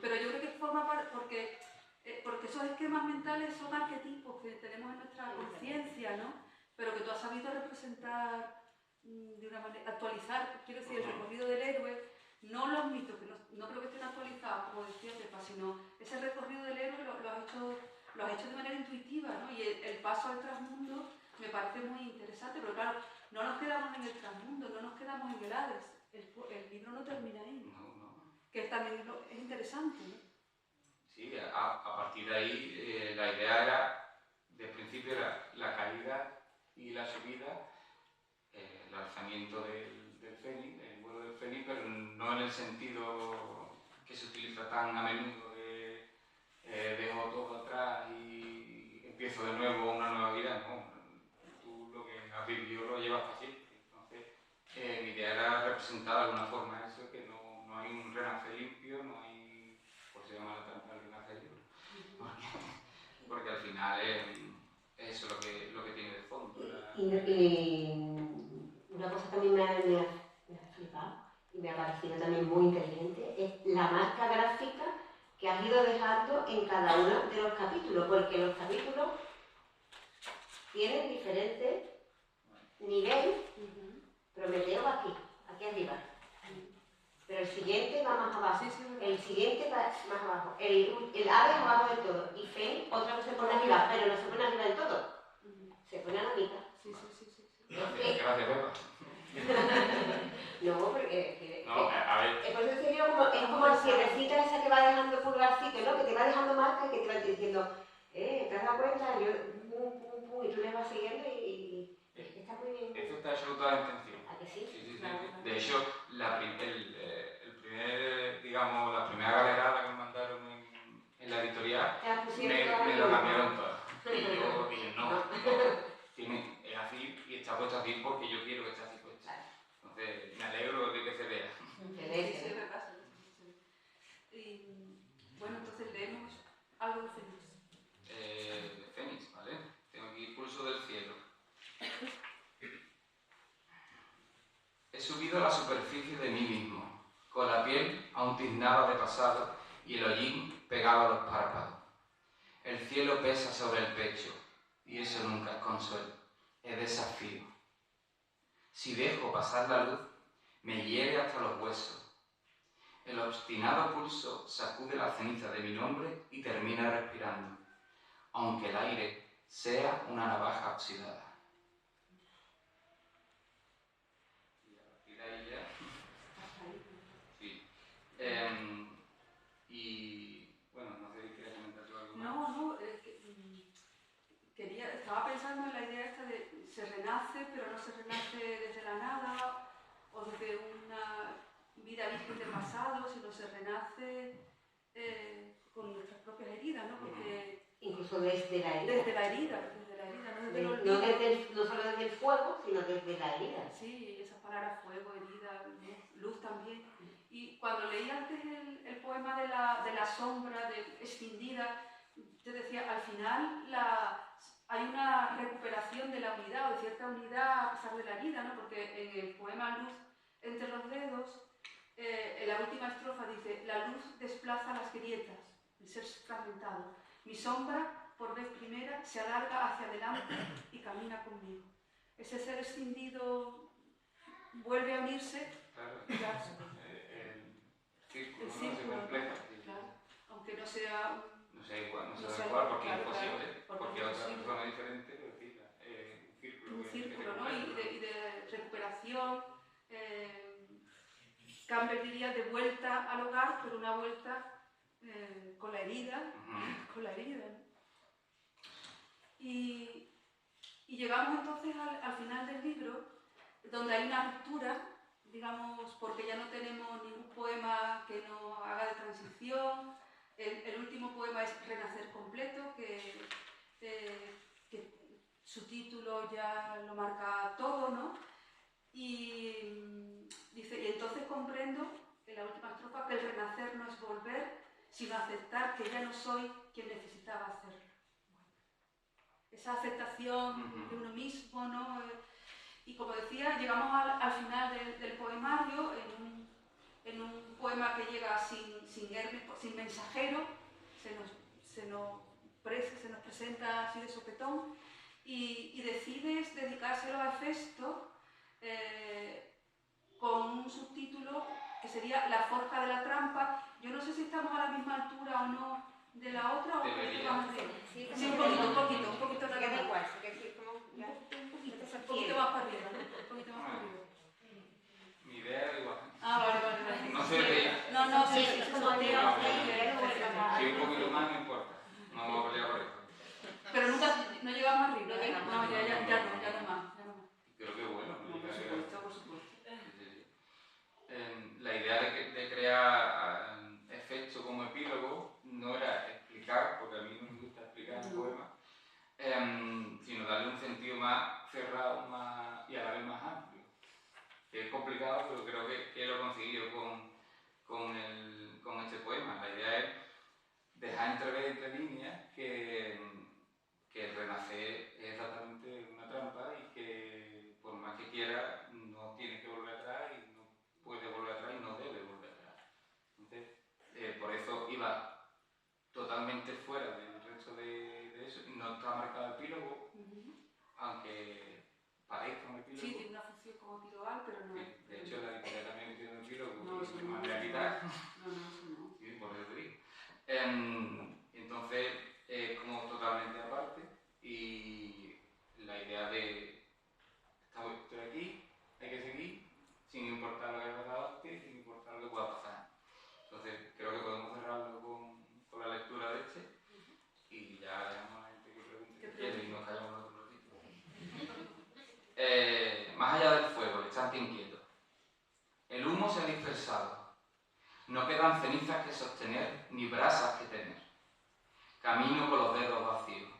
pero yo creo que forma parte porque esos esquemas mentales son arquetipos que tenemos en nuestra conciencia, ¿no? Pero que tú has sabido representar de una manera, actualizar, quiero decir, el recorrido del héroe, no los mitos, que no creo que estén actualizados, como decía Pepa, sino ese recorrido del héroe lo has hecho de manera intuitiva, ¿no? Y el paso al transmundo me parece muy interesante, pero claro, no nos quedamos en el transmundo, no nos quedamos en el Hades, el libro no termina ahí, que también es interesante, ¿no? Sí, a partir de ahí la idea era, de principio era la caída y la subida, el alzamiento del fénix, el vuelo del fénix, pero no en el sentido que se utiliza tan a menudo de dejo todo atrás y empiezo de nuevo una nueva vida. No, tú lo que has vivido lo llevas para siempre. Entonces, mi idea era representar de alguna forma eso, que no hay un renacer limpio, no hay, por se llama la trampa del renacer libre, porque al final es eso lo que tiene de fondo. Y una cosa también me ha flipado y me ha parecido también muy inteligente es la marca gráfica que has ido dejando en cada uno de los capítulos, porque los capítulos tienen diferentes niveles. Prometeo aquí arriba. Pero el siguiente va más abajo, el siguiente va más abajo, el ave abajo del todo, y Fénix otra vez se pone arriba, pero no se pone arriba del todo, se pone a la mitad. Gracias, Pepa. No, porque no, a ver. por eso sería como, es como la piedrecita esa que va dejando pulgarcito, ¿no? Que te va dejando marcas y que te va diciendo, ¿te has dado cuenta? Yo, y tú le vas siguiendo y está muy bien. Esto está hecho con toda la intención. ¿A que sí? Sí. De hecho, la primera galerada que me mandaron en la editorial, me lo cambiaron todo. Y yo dije, no, es así y está puesto así porque yo quiero que esté así puesto. Entonces, me alegro de que se vea. Sí, es verdad. Y bueno, entonces leemos algo de Fénix. De Fénix, ¿vale? Tengo aquí Pulso del cielo. He subido a la superficie de mí mismo, con la piel aún tiznada de pasado y el hollín pegado a los párpados. El cielo pesa sobre el pecho, y eso nunca es consuelo, es desafío. Si dejo pasar la luz, me hiere hasta los huesos. El obstinado pulso sacude la ceniza de mi nombre y termina respirando, aunque el aire sea una navaja oxidada. Y bueno, no sé si quieres comentar tú algo más. Estaba pensando en la idea esta de se renace, pero no se renace desde la nada o desde una vida virgen del pasado, sino se renace con nuestras propias heridas, ¿no? Porque incluso desde la herida. Desde la herida, no desde el olvido. No solo desde el fuego, sino desde la herida. Sí, esas palabras fuego, herida, luz también. Y cuando leí antes el poema de la sombra, de escindida, te decía, al final hay una recuperación de la unidad, o de cierta unidad a pesar de la herida, ¿no? Porque en el poema Luz entre los dedos, en la última estrofa dice, la luz desplaza las grietas, el ser fragmentado. Mi sombra, por vez primera, se alarga hacia adelante y camina conmigo. Ese ser escindido vuelve a unirse. Claro. El círculo, ¿no? Se completa. Claro. Aunque no sea no sé cuál, porque es imposible, porque otra persona diferente, pero sí, un círculo. ¿No? Y de recuperación. Campbell diría de vuelta al hogar, pero una vuelta con la herida, ¿no? Y llegamos entonces al final del libro, donde hay una ruptura, digamos, porque ya no tenemos ningún poema que nos haga de transición. El último poema es Renacer completo, que su título ya lo marca todo, ¿no? Y dice, y entonces comprendo, en la última estrofa, que el renacer no es volver, sino aceptar que ya no soy quien necesitaba hacerlo. Esa aceptación de uno mismo, ¿no? Y como decía, llegamos al final del poemario, en un poema que llega sin mensajero, se nos presenta así de sopetón, y decides dedicárselo a Hefesto con un subtítulo que sería La forja de la trampa. Yo no sé si estamos a la misma altura o no de la otra, o un poquito más arriba. Sí, un poquito que da igual, un poquito más para arriba, ¿no? Un poquito más para arriba. Mi idea es igual. Vale. No se veía. No, sí, como si un poquito más no importa. No vamos a pelear por eso. Pero nunca, no llegamos arriba, ¿eh? No, ya no más. Creo que bueno. Por supuesto. La idea de crear efecto como epílogo no era explicar, porque a mí no me gusta explicar en poemas, sino darle un sentido más cerrado y a la vez más amplio. Que es complicado, pero creo que lo he conseguido con este poema. La idea es dejar entrever entre líneas que el renacer es exactamente una trampa y que totalmente fuera del resto de eso, no está marcado el epílogo, aunque parezca un epílogo. Sí, tiene una función como tiroal, pero no es. De hecho, la editorial también tiene un epílogo No, que eso me no. mandé a quitar. No, eso no. Sí, por eso te digo. Entonces, es como totalmente aparte y la idea de estoy aquí, hay que seguir, sin importar lo que haya pasado antes, sin importar lo que pueda pasar. Entonces, creo que podemos cerrarlo con la lectura de este y ya dejamos a la gente que pregunte si quiere y nos callamos otro ratito. Más allá del fuego, el estante inquieto. El humo se ha dispersado. No quedan cenizas que sostener, ni brasas que tener. Camino con los dedos vacíos.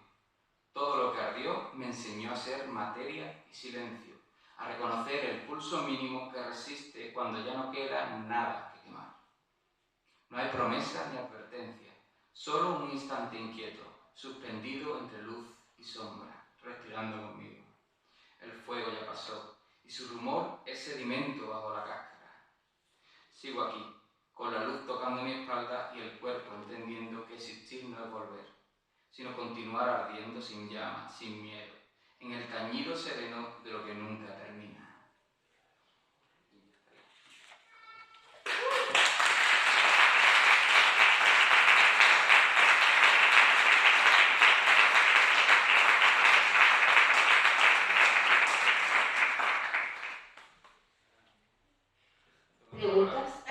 Todo lo que ardió me enseñó a ser materia y silencio, a reconocer el pulso mínimo que resiste cuando ya no queda nada que quemar. No hay promesa ni advertencia, solo un instante inquieto, suspendido entre luz y sombra, respirando conmigo. El fuego ya pasó, y su rumor es sedimento bajo la cáscara. Sigo aquí, con la luz tocando mi espalda y el cuerpo entendiendo que existir no es volver, sino continuar ardiendo sin llama, sin miedo, en el tañido sereno de lo que nunca termina. Preguntas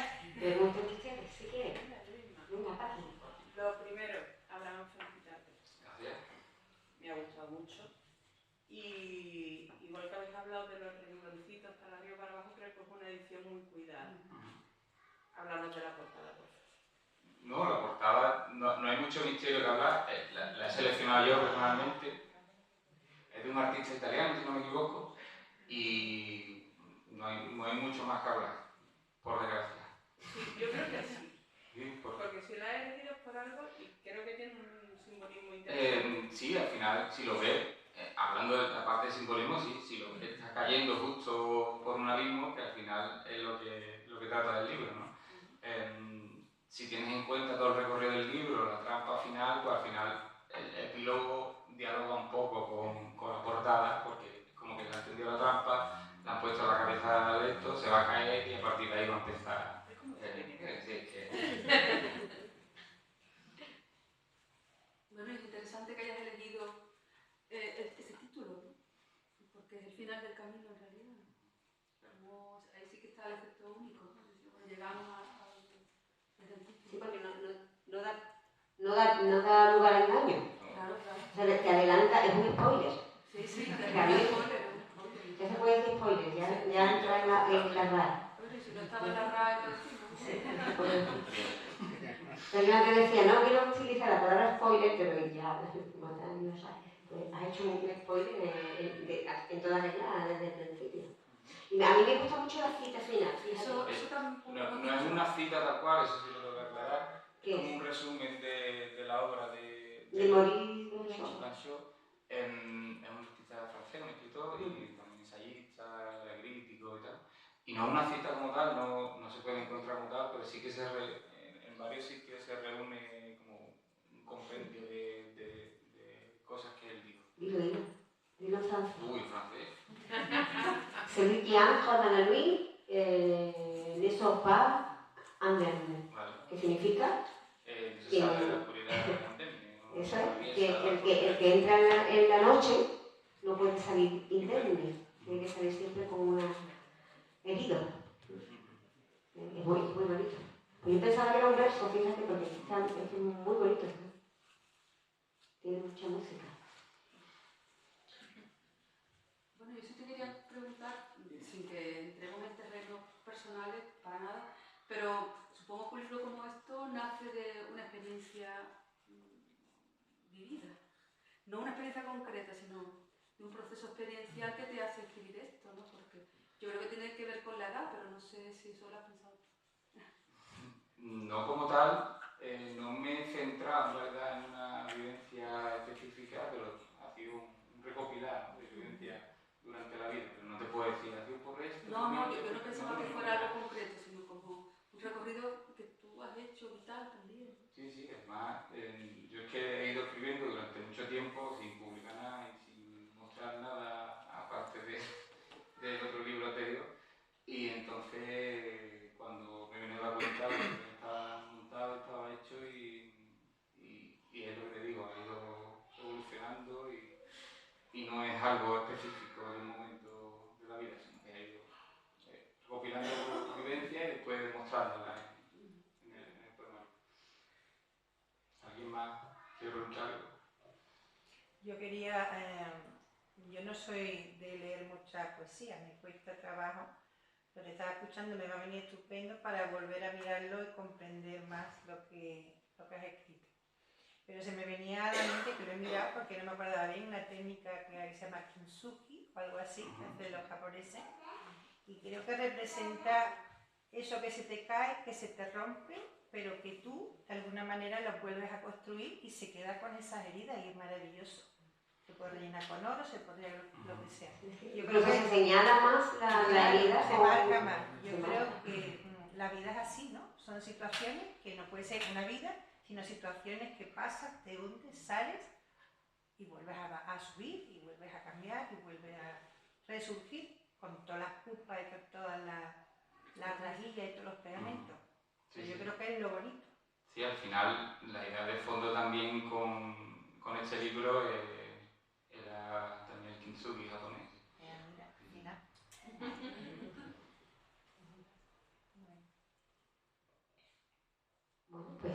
ustedes, si quieren. Venga, Pati. Lo primero, Abraham, felicitarte. Gracias. Me ha gustado mucho. Y igual que habéis hablado de los rengloncitos para arriba y para abajo, creo que es una edición muy cuidada. Háblanos de la portada, por favor. No, la portada, no hay mucho misterio que hablar. La he seleccionado yo personalmente. Es de un artista italiano, si no me equivoco. Y no hay mucho más que hablar, por desgracia. Sí, yo creo que sí. Sí, Porque si la he elegido es por algo y creo que tiene un simbolismo interesante. sí, al final, si lo ves, hablando de la parte de simbolismo, sí, si lo ves, estás cayendo justo por un abismo, que al final es lo que trata el libro, ¿no? Si tienes en cuenta todo el recorrido del libro, la trampa final, pues al final el epílogo dialoga un poco con la portada, porque como que se ha entendido la trampa, le han puesto la cabeza de esto, se va a caer y a partir de ahí va a empezar. Es como Bueno, es interesante que hayas elegido ese título, ¿no? Porque es el final del camino en realidad. Como, ahí sí que está el efecto único, ¿no? Cuando llegamos desde el título. Sí, porque no da lugar a engaño. Claro, claro. O sea, te adelanta, es un spoiler. Sí, Claro. spoiler. Ya se puede decir spoiler, ya entra en la RAE. Si no estaba en la RAE, pues sí, Pero yo antes decía, no quiero utilizar la palabra spoiler, pero ya, como tal, no sabes. Pues has hecho un spoiler en toda regla desde el principio. Y a mí me gusta mucho la cita final. Eso tampoco. No es una cita tal cual, eso sí lo tengo que aclarar. Es ¿Qué como es? un resumen de la obra de Maurice Blanchot. Es un artista francés, un escritor y también ensayista, crítico y tal. Y no una cita como tal, no se puede encontrar como tal, pero sí que en varios sitios se reúne como un compendio de cosas que él dijo. Dilo en francés. Uy, francés. Celui qui entre dans la nuit ne sort pas indemne. Vale. ¿Qué significa? No se sabe de la oscuridad de la pandemia. Eso es, que el que entra en la noche no puede salir indemne, tiene que salir siempre con una herida. Es muy bonito. Pues yo pensaba que era un verso, fíjate, porque es muy bonito. Tiene mucha música. Bueno, yo sí te quería preguntar, sin que entremos en terrenos personales, para nada, pero supongo que un libro como esto nace de una experiencia vivida. No una experiencia concreta, sino de un proceso experiencial que te hace escribir esto, ¿no? Porque yo creo que tiene que ver con la edad, pero no sé si eso lo has pensado. No como tal, no me he centrado en verdad en una vivencia específica, pero ha sido un recopilar, ¿no?, de vivencias durante la vida. Pero no te puedo decir, ha sido por esto. No, yo no pensaba que fuera algo concreto, sino como un recorrido que tú has hecho y tal también. Sí, es más, yo ¿Quiero preguntar algo? Yo quería, yo no soy de leer mucha poesía, me cuesta trabajo, lo que estaba escuchando me va a venir estupendo para volver a mirarlo y comprender más lo que has escrito. Pero se me venía a la mente, que lo he mirado porque no me acordaba bien, una técnica que se llama kintsugi o algo así, que hacen los japoneses, y creo que representa eso que se te cae, que se te rompe, pero que tú de alguna manera lo vuelves a construir y se queda con esas heridas y es maravilloso. Se puede rellenar con oro, se puede lo que sea. Yo creo que se señala más la herida. Se marca más. Yo creo que la vida es así, ¿no? Son situaciones que no puede ser una vida, sino situaciones que pasas, te hundes, sales y vuelves a subir y vuelves a cambiar y vuelves a resurgir con todas las culpas y todas las rajillas y todos los pegamentos. Sí, yo creo que es lo bonito. Sí, al final la idea de fondo también con este libro era también el kintsugi japonés. Mira. Bueno, pues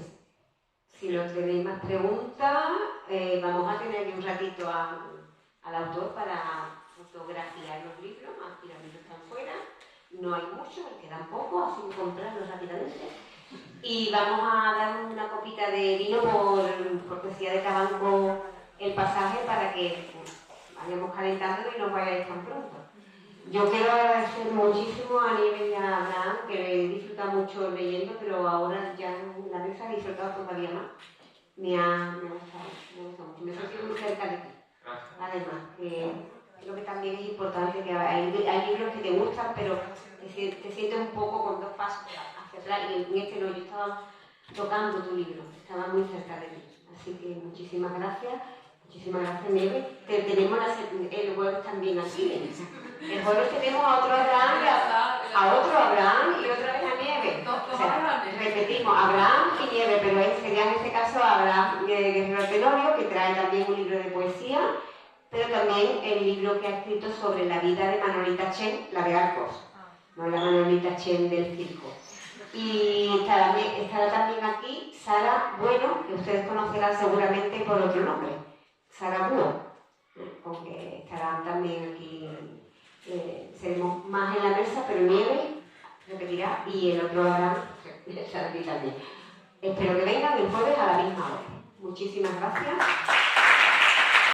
si no tenéis más preguntas, vamos a tener un ratito al autor para fotografiar los libros. Aquí los libros están fuera, no hay muchos, quedan pocos, así que comprarlos rápidamente. Y vamos a dar una copita de vino por cortesía de Tabanco el pasaje para que vayamos calentando y no vayáis tan pronto. Yo quiero agradecer muchísimo a Nieves y a Abraham, que he disfrutado mucho leyendo, pero ahora ya en la mesa he disfrutado todavía más. Me ha gustado mucho. Me he sentido muy cerca de ti. Además, creo que también es importante que hay libros que te gustan, pero te sientes un poco con dos pasos hacia atrás. Y en este no, yo estaba tocando tu libro, estaba muy cerca de ti. Así que muchísimas gracias. Muchísimas gracias, Nieves. Tenemos el jueves también aquí. El jueves tenemos a otro Abraham y otra vez a Nieves. O sea, repetimos, Abraham y Nieves, pero sería en este caso Abraham Guerrero Tenorio, que trae también un libro de poesía, pero también el libro que ha escrito sobre la vida de Manolita Chen, la de Arcos, no la Manolita Chen del circo. Y estará también aquí Sara Bueno, que ustedes conocerán seguramente por otro nombre, Sara Bueno, porque estarán también aquí, seremos más en la mesa, pero Nieves repetirá y el otro Abraham estará aquí también. Espero que vengan el jueves a la misma hora. Muchísimas gracias.